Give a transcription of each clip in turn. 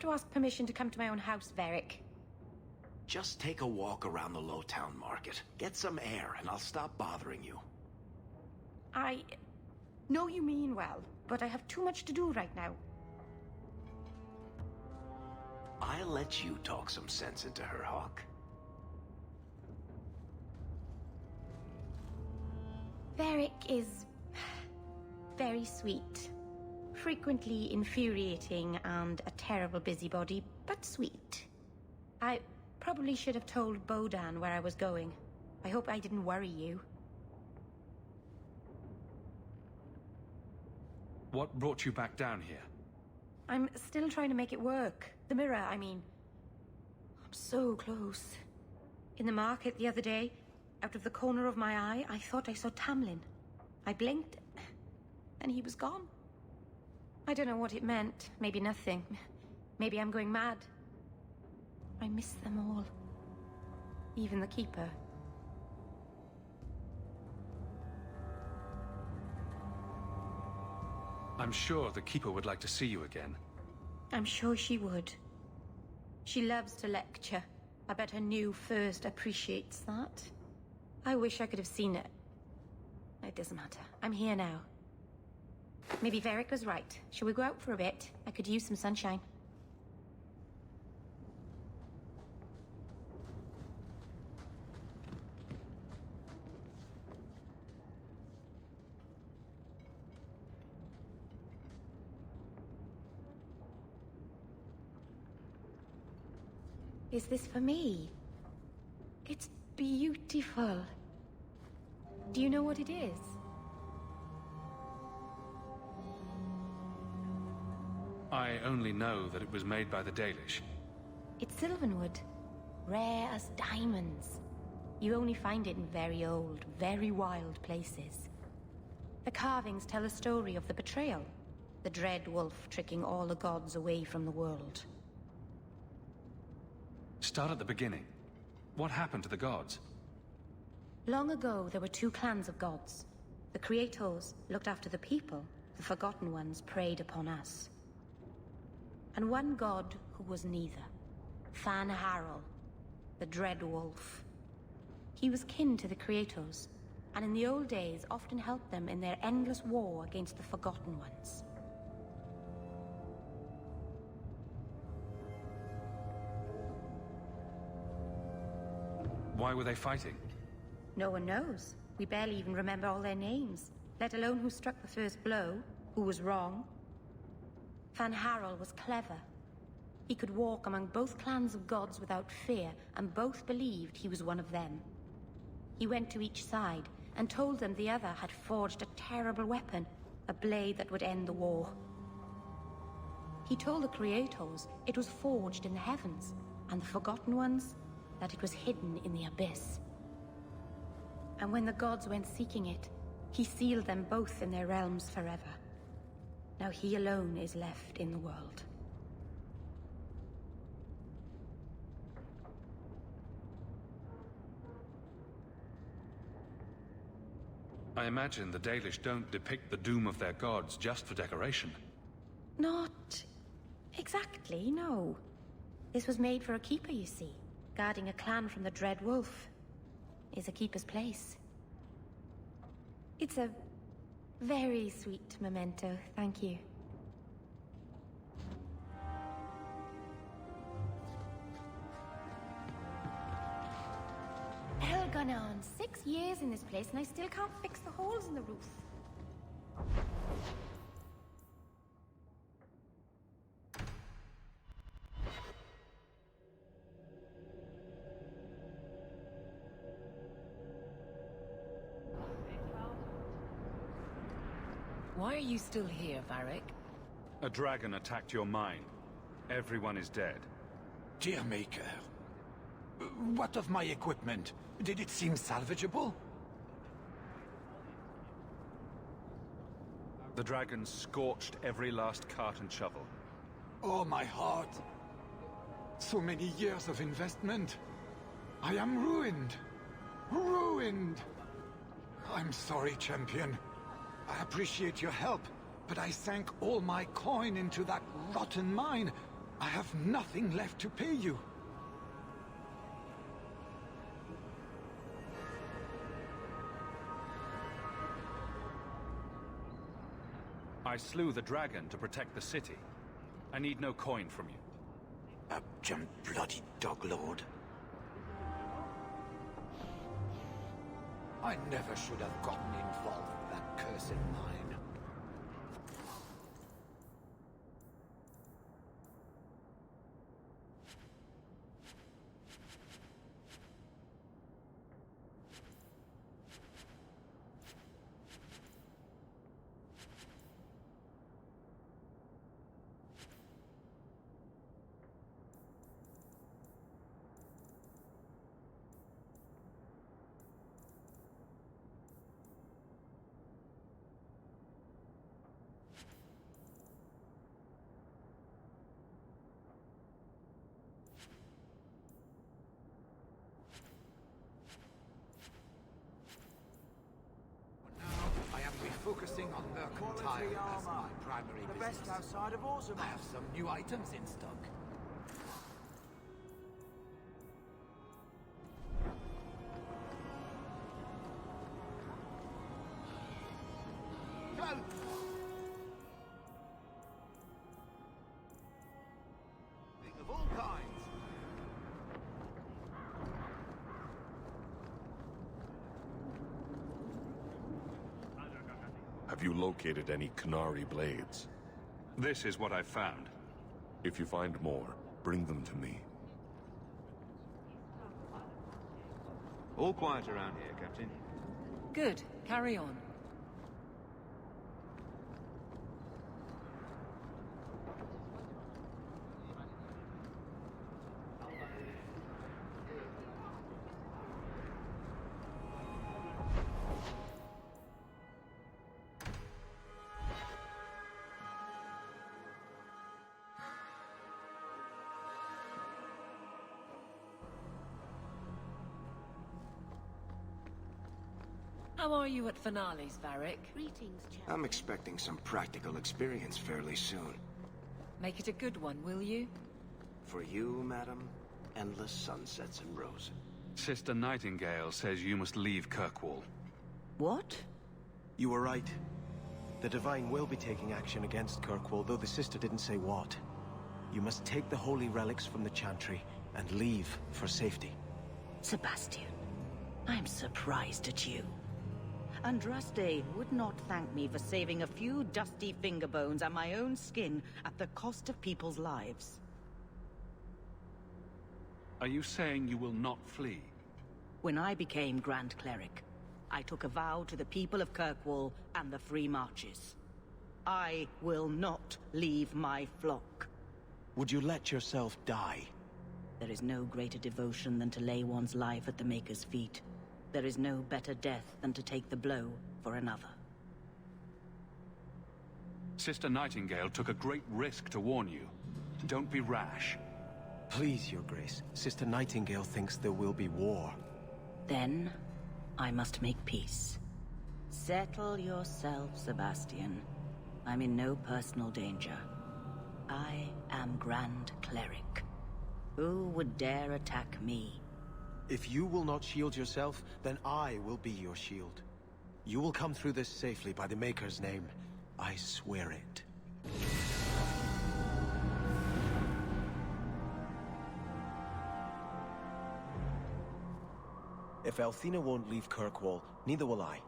to ask permission to come to my own house, Varric. Just take a walk around the Lowtown Market. Get some air, and I'll stop bothering you. I know you mean well, but I have too much to do right now. I'll let you talk some sense into her, Hawk. Varric is very sweet. Frequently infuriating and a terrible busybody, but sweet. I probably should have told Bodan where I was going. I hope I didn't worry you. What brought you back down here? I'm still trying to make it work. The mirror, I mean. I'm so close. In the market the other day, out of the corner of my eye, I thought I saw Tamlin. I blinked, and he was gone. I don't know what it meant. Maybe nothing. Maybe I'm going mad. I miss them all. Even the Keeper. I'm sure the Keeper would like to see you again. I'm sure she would. She loves to lecture. I bet her new first appreciates that. I wish I could have seen it. It doesn't matter. I'm here now. Maybe Varric was right. Shall we go out for a bit? I could use some sunshine. Is this for me? It's beautiful. Do you know what it is? I only know that it was made by the Dalish. It's sylvanwood. Rare as diamonds. You only find it in very old, very wild places. The carvings tell a story of the betrayal. The dread wolf tricking all the gods away from the world. Start at the beginning. What happened to the gods? Long ago, there were two clans of gods. The Creators looked after the people. The Forgotten Ones preyed upon us. And one god who was neither. Fan Harel, the Dread Wolf. He was kin to the Creators, and in the old days often helped them in their endless war against the Forgotten Ones. Why were they fighting? No one knows. We barely even remember all their names, let alone who struck the first blow, who was wrong. Fan Harel was clever. He could walk among both clans of gods without fear, and both believed he was one of them. He went to each side and told them the other had forged a terrible weapon, a blade that would end the war. He told the Creators it was forged in the heavens, and the Forgotten Ones that it was hidden in the abyss. And when the gods went seeking it, he sealed them both in their realms forever. Now he alone is left in the world. I imagine the Dalish don't depict the doom of their gods just for decoration. Not exactly, no. This was made for a keeper, you see. Guarding a clan from the Dread Wolf is a keeper's place. It's a very sweet memento, thank you. Hell gone on 6 years in this place and I still can't fix the holes in the roof. Why are you still here, Varric? A dragon attacked your mine. Everyone is dead. Dear Maker, what of my equipment? Did it seem salvageable? The dragon scorched every last cart and shovel. Oh, my heart. So many years of investment. I am ruined. Ruined. I'm sorry, champion. I appreciate your help, but I sank all my coin into that rotten mine. I have nothing left to pay you. I slew the dragon to protect the city. I need no coin from you. Abject bloody dog lord. I never should have gotten involved with that cursed mine. Focusing on mercantile as my primary business. The best outside of Awesome. I have some new items in stock. Of all kinds. Have you located any Canary blades? This is what I've found. If you find more, bring them to me. All quiet around here, Captain. Good. Carry on. How are you at finales, Varric? Greetings, Chaplain. I'm expecting some practical experience fairly soon. Make it a good one, will you? For you, madam, endless sunsets and roses. Sister Nightingale says you must leave Kirkwall. What? You were right. The Divine will be taking action against Kirkwall, though the sister didn't say what. You must take the holy relics from the Chantry and leave for safety. Sebastian, I'm surprised at you. Andraste would not thank me for saving a few dusty finger bones and my own skin at the cost of people's lives. Are you saying you will not flee? When I became Grand Cleric, I took a vow to the people of Kirkwall and the Free Marches. I will not leave my flock. Would you let yourself die? There is no greater devotion than to lay one's life at the Maker's feet. There is no better death than to take the blow for another. Sister Nightingale took a great risk to warn you. Don't be rash. Please, Your Grace. Sister Nightingale thinks there will be war. Then, I must make peace. Settle yourself, Sebastian. I'm in no personal danger. I am Grand Cleric. Who would dare attack me? If you will not shield yourself, then I will be your shield. You will come through this safely by the Maker's name. I swear it. If Althena won't leave Kirkwall, neither will I.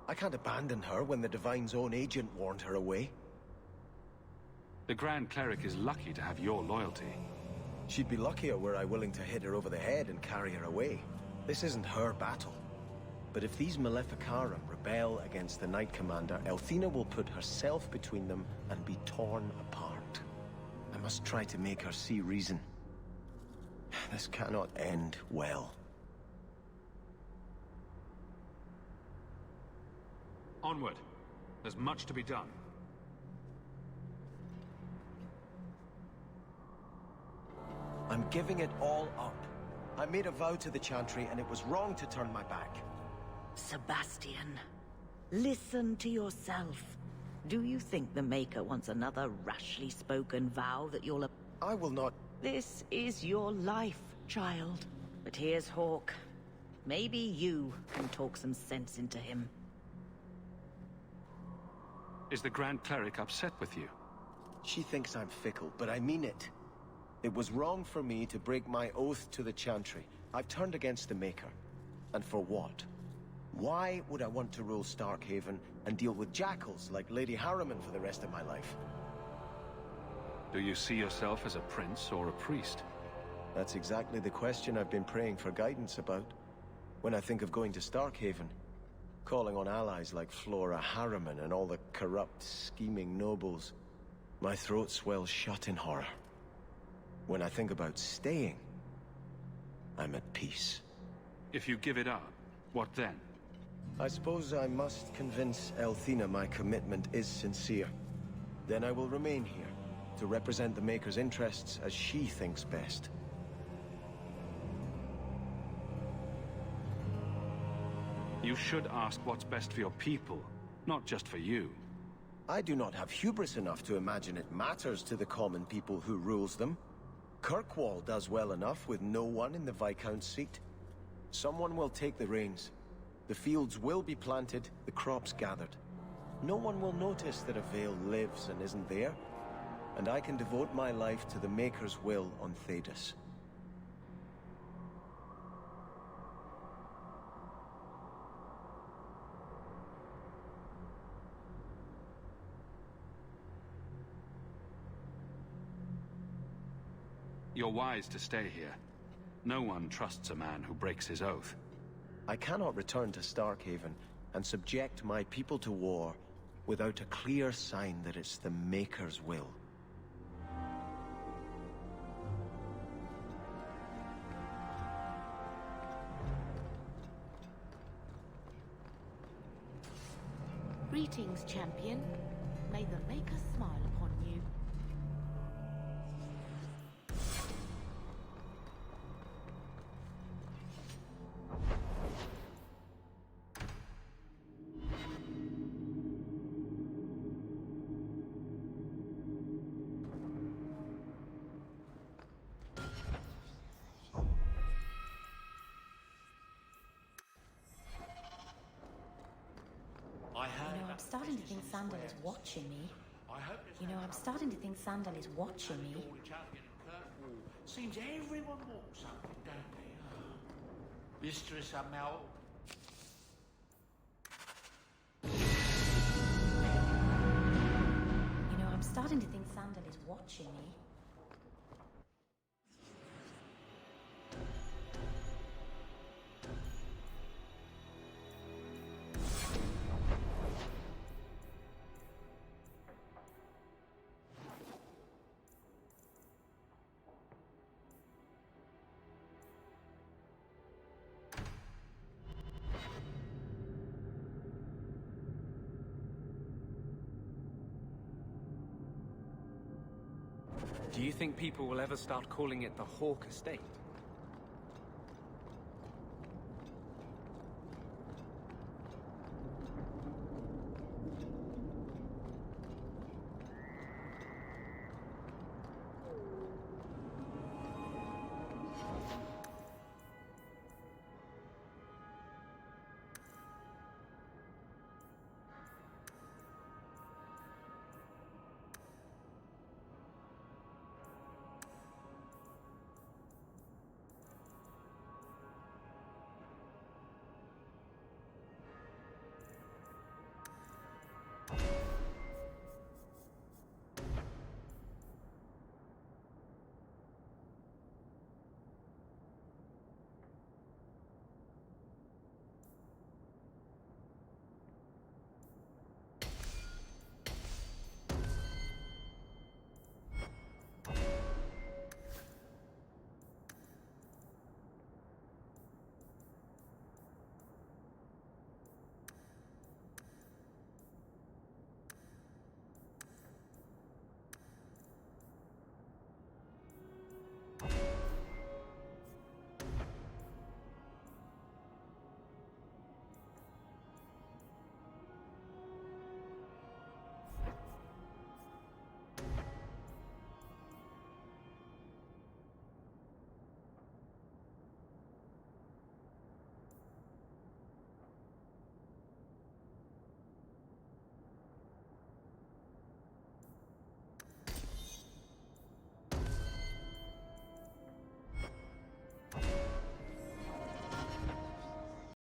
I can't abandon her when the Divine's own agent warned her away. The Grand Cleric is lucky to have your loyalty. She'd be luckier were I willing to hit her over the head and carry her away. This isn't her battle. But if these Maleficarum rebel against the Knight Commander, Althena will put herself between them and be torn apart. I must try to make her see reason. This cannot end well. Onward. There's much to be done. I'm giving it all up. I made a vow to the Chantry, and it was wrong to turn my back. Sebastian, listen to yourself. Do you think the Maker wants another rashly spoken vow that you'll... I will not... This is your life, child. But here's Hawk. Maybe you can talk some sense into him. Is the Grand Cleric upset with you? She thinks I'm fickle, but I mean it. It was wrong for me to break my oath to the Chantry. I've turned against the Maker. And for what? Why would I want to rule Starkhaven and deal with jackals like Lady Harriman for the rest of my life? Do you see yourself as a prince or a priest? That's exactly the question I've been praying for guidance about. When I think of going to Starkhaven, calling on allies like Flora Harriman and all the corrupt, scheming nobles, my throat swells shut in horror. When I think about staying, I'm at peace. If you give it up, what then? I suppose I must convince Althena my commitment is sincere. Then I will remain here, to represent the Maker's interests as she thinks best. You should ask what's best for your people, not just for you. I do not have hubris enough to imagine it matters to the common people who rules them. Kirkwall does well enough with no one in the Viscount's seat. Someone will take the reins. The fields will be planted, the crops gathered. No one will notice that a Vale lives and isn't there. And I can devote my life to the Maker's will on Thedas. You're wise to stay here. No one trusts a man who breaks his oath. I cannot return to Starkhaven and subject my people to war without a clear sign that it's the Maker's will. Greetings, champion. May the Maker smile upon you. I'm starting to think Sandal is watching me. I'm starting to think Sandal is watching me. Seems everyone wants something, don't they? Mistress Amel. I'm starting to think Sandal is watching me. Do you think people will ever start calling it the Hawk Estate?